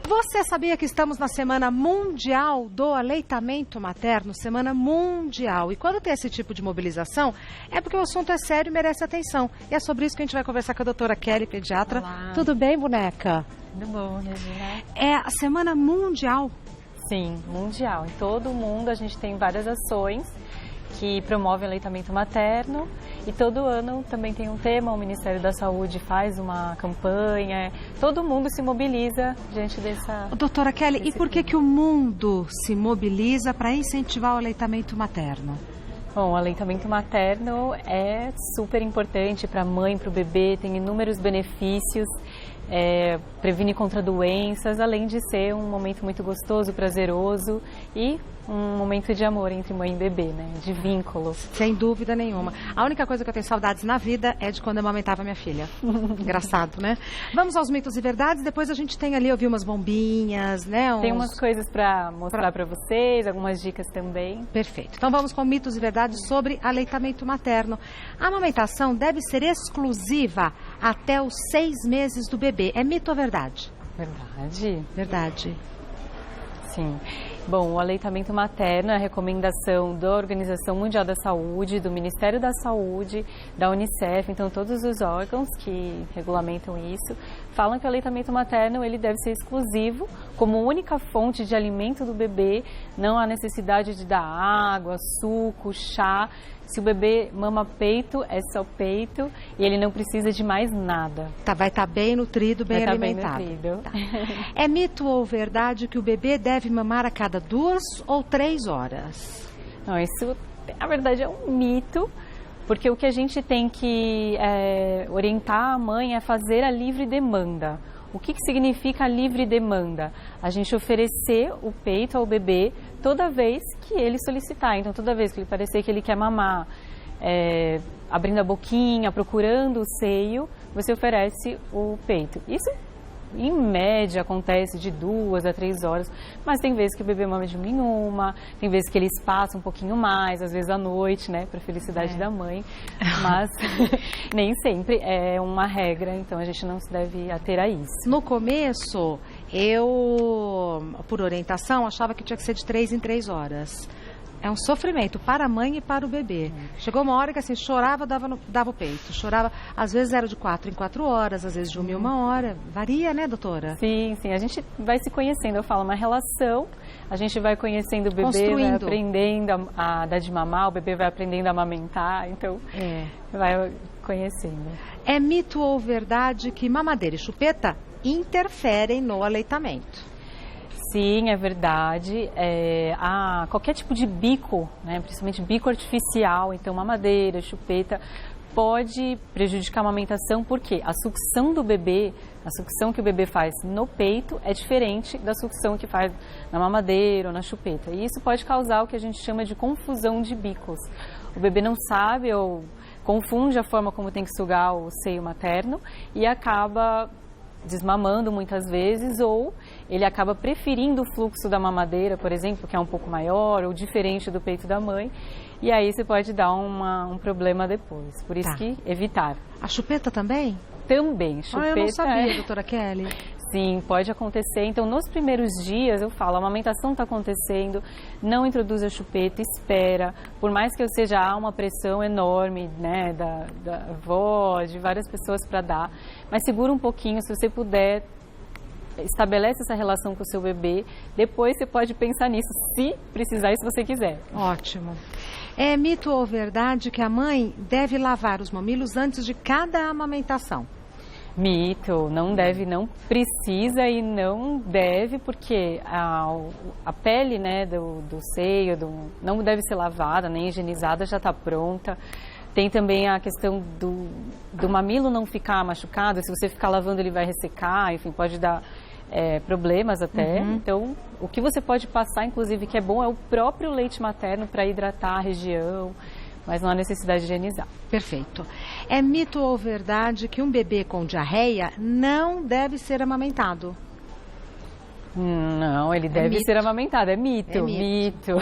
Você sabia que estamos na Semana Mundial do Aleitamento Materno? Semana Mundial. E quando tem esse tipo de mobilização, é porque o assunto é sério e merece atenção. E é sobre isso que a gente vai conversar com a doutora Kelly, pediatra. Olá. Tudo bem, boneca? Tudo bom, Regina? É a Semana Mundial. Sim, mundial. Em todo o mundo a gente tem várias ações que promovem o aleitamento materno e todo ano também tem um tema, o Ministério da Saúde faz uma campanha, todo mundo se mobiliza diante dessa... Doutora Kelly, e por que o mundo se mobiliza para incentivar o aleitamento materno? Bom, o aleitamento materno é super importante para a mãe, para o bebê, tem inúmeros benefícios, previne contra doenças, além de ser um momento muito gostoso, prazeroso e um momento de amor entre mãe e bebê, né? De vínculo. Sem dúvida nenhuma. A única coisa que eu tenho saudades na vida é de quando eu amamentava minha filha. Engraçado, né? Vamos aos mitos e verdades, depois a gente tem ali, eu vi umas bombinhas, né? Tem umas coisas para mostrar para vocês, algumas dicas também. Perfeito. Então vamos com mitos e verdades sobre aleitamento materno. A amamentação deve ser exclusiva até os 6 meses do bebê. É mito ou verdade? Verdade. Verdade. Sim. Bom, o aleitamento materno é a recomendação da Organização Mundial da Saúde, do Ministério da Saúde, da Unicef, então todos os órgãos que regulamentam isso, falam que o aleitamento materno ele deve ser exclusivo, como única fonte de alimento do bebê, não há necessidade de dar água, suco, chá. Se o bebê mama peito, é só peito e ele não precisa de mais nada. Vai estar bem nutrido, bem alimentado. Bem nutrido. Tá. É mito ou verdade que o bebê deve mamar a cada 2 ou 3 horas? Não, isso, na verdade, é um mito, porque o que a gente tem que orientar a mãe é fazer a livre demanda. O que significa livre demanda? A gente oferecer o peito ao bebê toda vez que ele solicitar. Então, toda vez que ele parecer que ele quer mamar, abrindo a boquinha, procurando o seio, você oferece o peito. Isso, em média, acontece de 2 a 3 horas, mas tem vezes que o bebê mama de nenhuma, tem vezes que ele espaça um pouquinho mais, às vezes à noite, né, para felicidade da mãe, mas nem sempre é uma regra, então a gente não se deve ater a isso. No começo, eu, por orientação, achava que tinha que ser de 3 em 3 horas. É um sofrimento para a mãe e para o bebê. Chegou uma hora que assim, chorava, dava o peito. Chorava, às vezes era de 4 em 4 horas, às vezes de 1 em 1 hora. Varia, né, doutora? Sim, sim. A gente vai se conhecendo. Eu falo, uma relação. A gente vai conhecendo o bebê, vai aprendendo a dar de mamar, o bebê vai aprendendo a amamentar. Então, vai conhecendo. É mito ou verdade que mamadeira e chupeta interferem no aleitamento? Sim, é verdade. Qualquer tipo de bico, né, principalmente bico artificial, então mamadeira, chupeta, pode prejudicar a amamentação, porque a sucção do bebê, a sucção que o bebê faz no peito é diferente da sucção que faz na mamadeira ou na chupeta. E isso pode causar o que a gente chama de confusão de bicos. O bebê não sabe ou confunde a forma como tem que sugar o seio materno e acaba desmamando muitas vezes, ou ele acaba preferindo o fluxo da mamadeira, por exemplo, que é um pouco maior ou diferente do peito da mãe, e aí você pode dar um problema depois. Por isso que evitar. A chupeta também? Também. Chupeta, eu não sabia, doutora Kelly. Sim, pode acontecer. Então, nos primeiros dias, eu falo, a amamentação está acontecendo, não introduz a chupeta, espera. Por mais que eu seja, há uma pressão enorme, né, da avó, de várias pessoas para dar, mas segura um pouquinho, se você puder, estabelece essa relação com o seu bebê, depois você pode pensar nisso, se precisar e se você quiser. Ótimo. É mito ou verdade que a mãe deve lavar os mamilos antes de cada amamentação? Mito, não deve, não precisa e não deve, porque a pele, né, do seio não deve ser lavada, nem higienizada, já está pronta. Tem também a questão do mamilo não ficar machucado, se você ficar lavando ele vai ressecar, enfim, pode dar problemas até. Então, o que você pode passar, inclusive, que é bom, é o próprio leite materno para hidratar a região, mas não há necessidade de higienizar. Perfeito. É mito ou verdade que um bebê com diarreia não deve ser amamentado? Não, ele deve ser amamentado. É mito. Mito.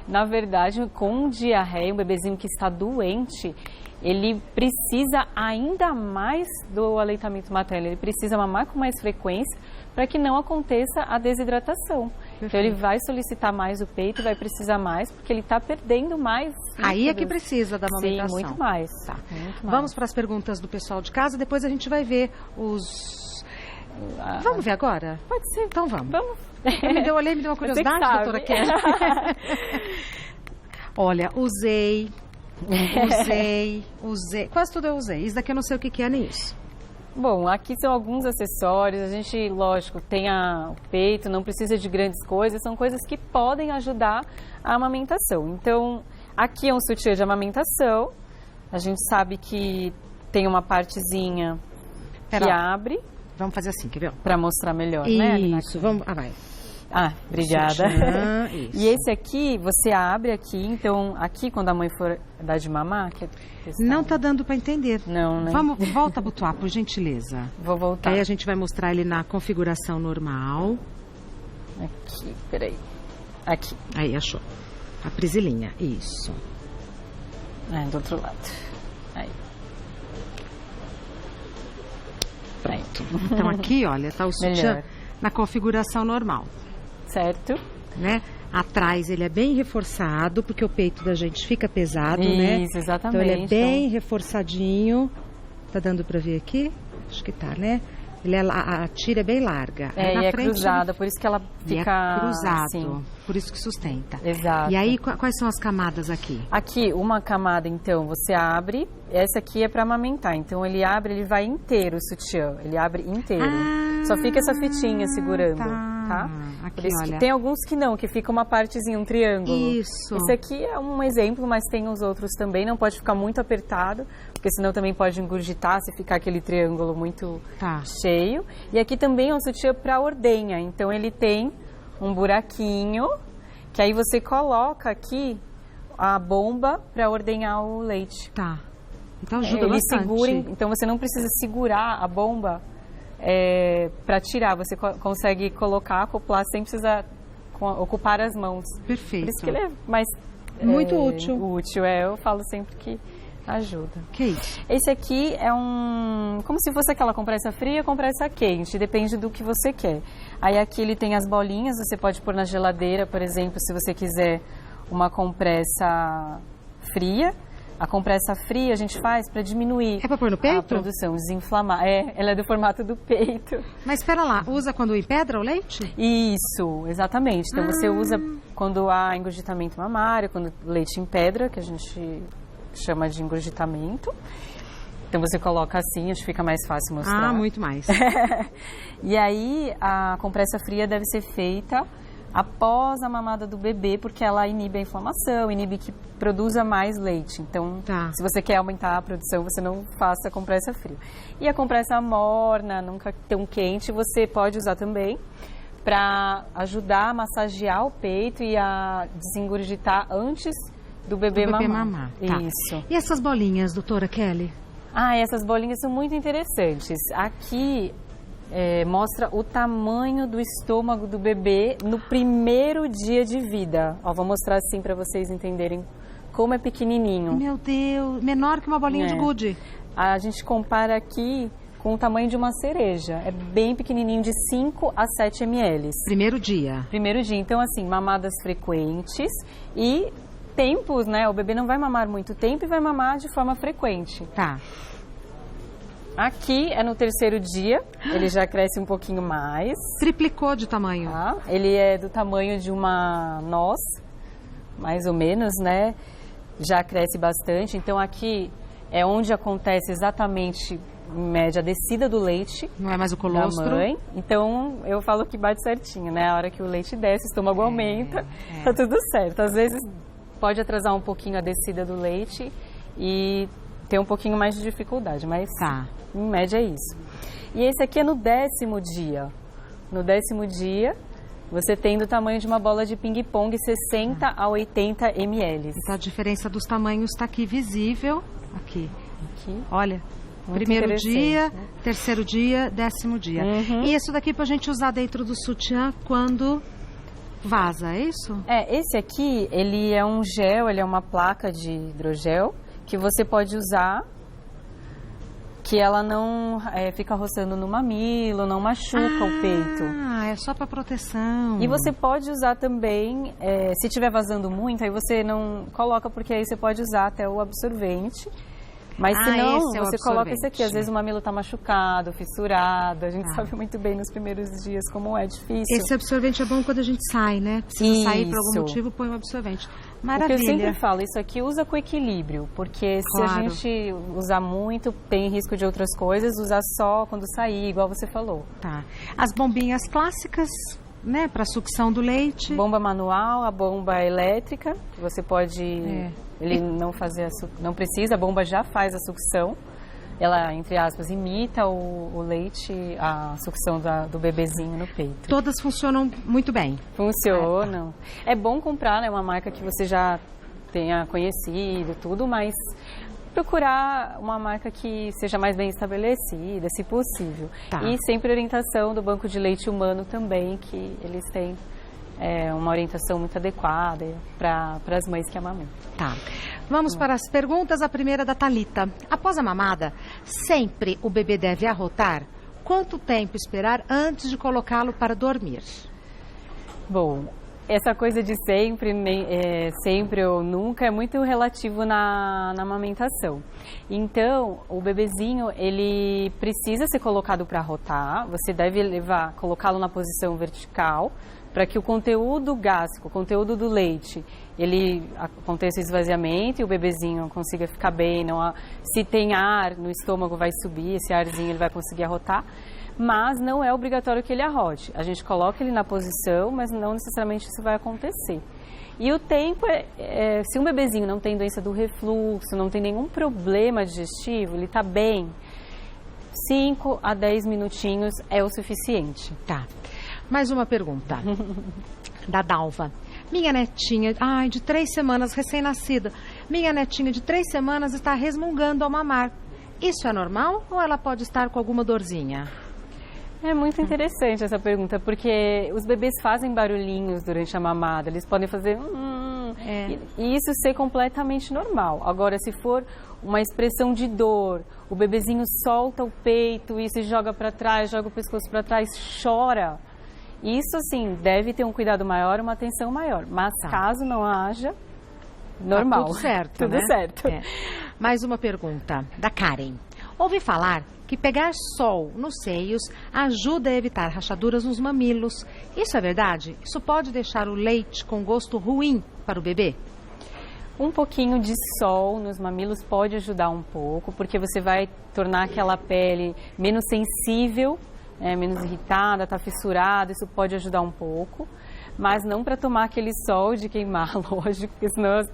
Na verdade, com diarreia, um bebezinho que está doente, ele precisa ainda mais do aleitamento materno. Ele precisa mamar com mais frequência para que não aconteça a desidratação. Perfeito. Então, ele vai solicitar mais o peito, vai precisar mais, porque ele está perdendo mais Aí é que líquidos. precisa da amamentação. Sim, muito mais. Tá. Muito mais. Vamos para as perguntas do pessoal de casa, depois a gente vai ver os... Vamos ver agora? Pode ser. Então vamos. Vamos. Eu olhei, me deu uma Você que curiosidade, sabe. doutora Kelly. Olha, usei. Quase tudo eu usei. Isso daqui eu não sei o que é nem isso. Bom, aqui são alguns acessórios. A gente, lógico, tem o peito, não precisa de grandes coisas. São coisas que podem ajudar a amamentação. Então, aqui é um sutiã de amamentação. A gente sabe que tem uma partezinha que abre. Vamos fazer assim, quer ver? Para mostrar melhor, né? Isso, vamos. Vai. Ah, obrigada. Sutiã, isso. E esse aqui, você abre aqui, então, aqui quando a mãe for dar de mamar... Não tá dando para entender. Não, né? Volta a abotoar, por gentileza. Vou voltar. Aí a gente vai mostrar ele na configuração normal. Aqui, peraí. Aqui. Aí, achou. A prisilinha, isso. Do outro lado. Aí. Pronto. Então aqui, olha, tá o sutiã na configuração normal. Certo. Né? Atrás ele é bem reforçado, porque o peito da gente fica pesado, né? Isso, exatamente. Então ele é bem reforçadinho. Tá dando pra ver aqui? Acho que tá, né? A tira é bem larga. E é frente, cruzada, por isso que ela fica... É cruzado, assim. por isso que sustenta. Exato. E aí, quais são as camadas aqui? Aqui, uma camada, então, você abre. Essa aqui é para amamentar. Então, ele abre, ele vai inteiro o sutiã. Ele abre inteiro. Só fica essa fitinha segurando, tá? Aqui, por isso olha. que tem alguns que não, que fica uma partezinha, um triângulo. Isso. Esse aqui é um exemplo, mas tem os outros também. Não pode ficar muito apertado, porque senão também pode engurgitar se ficar aquele triângulo muito cheio. E aqui também é um sutiã para ordenha. Então, ele tem um buraquinho, que aí você coloca aqui a bomba para ordenhar o leite. Tá. Então ajuda bastante. Segura, então você não precisa segurar a bomba para tirar. Você consegue colocar, acoplar sem precisar ocupar as mãos. Perfeito. Por isso que ele é mais muito útil. Eu falo sempre que ajuda. Que isso? Esse aqui é como se fosse aquela compressa fria, compressa quente, depende do que você quer. Aí aqui ele tem as bolinhas, você pode pôr na geladeira, por exemplo, se você quiser uma compressa fria. A compressa fria a gente faz para diminuir para pôr no peito? A produção, desinflamar. Ela é do formato do peito. Mas espera lá, usa quando empedra o leite? Isso, exatamente. Então você usa quando há engurgitamento mamário, quando o leite empedra, que a gente chama de engurgitamento. Então você coloca assim, acho que fica mais fácil mostrar. Muito mais. E aí a compressa fria deve ser feita após a mamada do bebê, porque ela inibe a inflamação, inibe que produza mais leite. Então, se você quer aumentar a produção, você não faça a compressa fria. E a compressa morna, nunca tão quente, você pode usar também para ajudar a massagear o peito e a desengurgitar antes do bebê mamar. Isso. E essas bolinhas, doutora Kelly? Essas bolinhas são muito interessantes. Aqui mostra o tamanho do estômago do bebê no primeiro dia de vida. Vou mostrar assim para vocês entenderem como é pequenininho. Meu Deus, menor que uma bolinha de gude. A gente compara aqui com o tamanho de uma cereja. É bem pequenininho, de 5 a 7 ml. Primeiro dia. Primeiro dia. Então, assim, mamadas frequentes e tempos, né? O bebê não vai mamar muito tempo e vai mamar de forma frequente. Tá. Aqui é no terceiro dia, ele já cresce um pouquinho mais. Triplicou de tamanho. Ele é do tamanho de uma noz, mais ou menos, né? Já cresce bastante. Então aqui é onde acontece exatamente, em média, a descida do leite. Não é mais o colostro. Da mãe. Então eu falo que bate certinho, né? A hora que o leite desce, o estômago aumenta, tá tudo certo. Às vezes pode atrasar um pouquinho a descida do leite e ter um pouquinho mais de dificuldade, mas em média é isso. E esse aqui é no 10º dia. No 10º dia, você tem do tamanho de uma bola de ping-pong, 60 a 80 ml. Então a diferença dos tamanhos está aqui visível. Aqui. Olha, muito primeiro dia, né? terceiro dia, 10º dia. E isso daqui para a gente usar dentro do sutiã quando vaza, é isso? Esse aqui, ele é um gel, ele é uma placa de hidrogel que você pode usar que ela não fica roçando no mamilo, não machuca o peito. Ah, é só para proteção. E você pode usar também, se estiver vazando muito, aí você não coloca, porque aí você pode usar até o absorvente. Mas se não, você coloca esse aqui. Às vezes o mamilo está machucado, fissurado. A gente sabe muito bem nos primeiros dias como é difícil. Esse absorvente é bom quando a gente sai, né? Precisa sair por algum motivo, põe um absorvente. Maravilha. O que eu sempre falo, isso aqui usa com equilíbrio. Porque se a gente usar muito, tem risco de outras coisas. Usar só quando sair, igual você falou. Tá. As bombinhas clássicas, né? Para sucção do leite. Bomba manual, a bomba elétrica. Você pode... Ele não precisa, a bomba já faz a sucção. Ela, entre aspas, imita o leite, a sucção do bebezinho no peito. Todas funcionam muito bem. Funcionam. É bom comprar, né, uma marca que você já tenha conhecido, tudo, mas procurar uma marca que seja mais bem estabelecida, se possível. Tá. E sempre orientação do Banco de Leite Humano também, que eles têm uma orientação muito adequada para as mães que amamentam. Tá. Vamos para as perguntas. A primeira da Thalita. Após a mamada, sempre o bebê deve arrotar? Quanto tempo esperar antes de colocá-lo para dormir? Bom, essa coisa de sempre, sempre ou nunca é muito relativo na amamentação. Então, o bebezinho, ele precisa ser colocado para arrotar. Você deve colocá-lo na posição vertical, para que o conteúdo gástrico, o conteúdo do leite, ele aconteça o esvaziamento e o bebezinho consiga ficar bem. Se tem ar no estômago, vai subir, esse arzinho ele vai conseguir arrotar. Mas não é obrigatório que ele arrote. A gente coloca ele na posição, mas não necessariamente isso vai acontecer. E o tempo, se um bebezinho não tem doença do refluxo, não tem nenhum problema digestivo, ele está bem, 5 a 10 minutinhos é o suficiente. Tá. Mais uma pergunta da Dalva. Minha netinha, de 3 semanas, recém-nascida. Minha netinha de 3 semanas está resmungando ao mamar. Isso é normal ou ela pode estar com alguma dorzinha? É muito interessante essa pergunta, porque os bebês fazem barulhinhos durante a mamada. Eles podem fazer e isso ser completamente normal. Agora, se for uma expressão de dor, o bebezinho solta o peito e se joga para trás, joga o pescoço para trás, chora. Isso, assim, deve ter um cuidado maior, uma atenção maior. Mas caso não haja, normal. Tá tudo certo, tudo certo. Mais uma pergunta da Karen. Ouvi falar que pegar sol nos seios ajuda a evitar rachaduras nos mamilos. Isso é verdade? Isso pode deixar o leite com gosto ruim para o bebê? Um pouquinho de sol nos mamilos pode ajudar um pouco, porque você vai tornar aquela pele menos sensível, menos irritada, está fissurada, isso pode ajudar um pouco, mas não para tomar aquele sol de queimar, lógico, porque senão as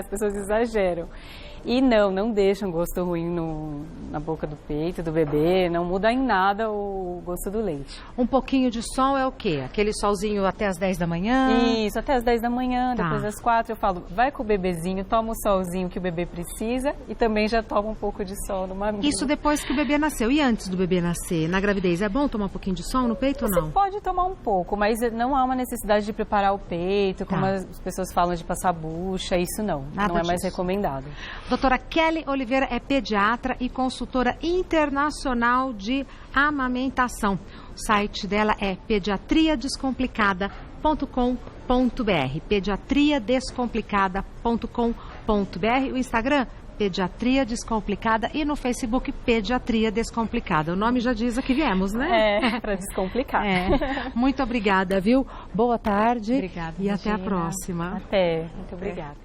pessoas exageram. E não deixa um gosto ruim na boca do peito do bebê, não muda em nada o gosto do leite. Um pouquinho de sol é o quê? Aquele solzinho até as 10 da manhã? Isso, até as 10 da manhã, depois das 4 eu falo, vai com o bebezinho, toma o solzinho que o bebê precisa e também já toma um pouco de sol no mamilo. Isso depois que o bebê nasceu. E antes do bebê nascer, na gravidez, é bom tomar um pouquinho de sol no peito ou não? Você pode tomar um pouco, mas não há uma necessidade de preparar o peito, como as pessoas falam de passar bucha, isso não é mais recomendado. Doutora Kelly Oliveira é pediatra e consultora internacional de amamentação. O site dela é pediatriadescomplicada.com.br, pediatriadescomplicada.com.br. O Instagram, Pediatria Descomplicada, e no Facebook, Pediatria Descomplicada. O nome já diz a que viemos, né? Para descomplicar. Muito obrigada, viu? Boa tarde. Obrigada, e até a próxima. Até. Muito obrigada.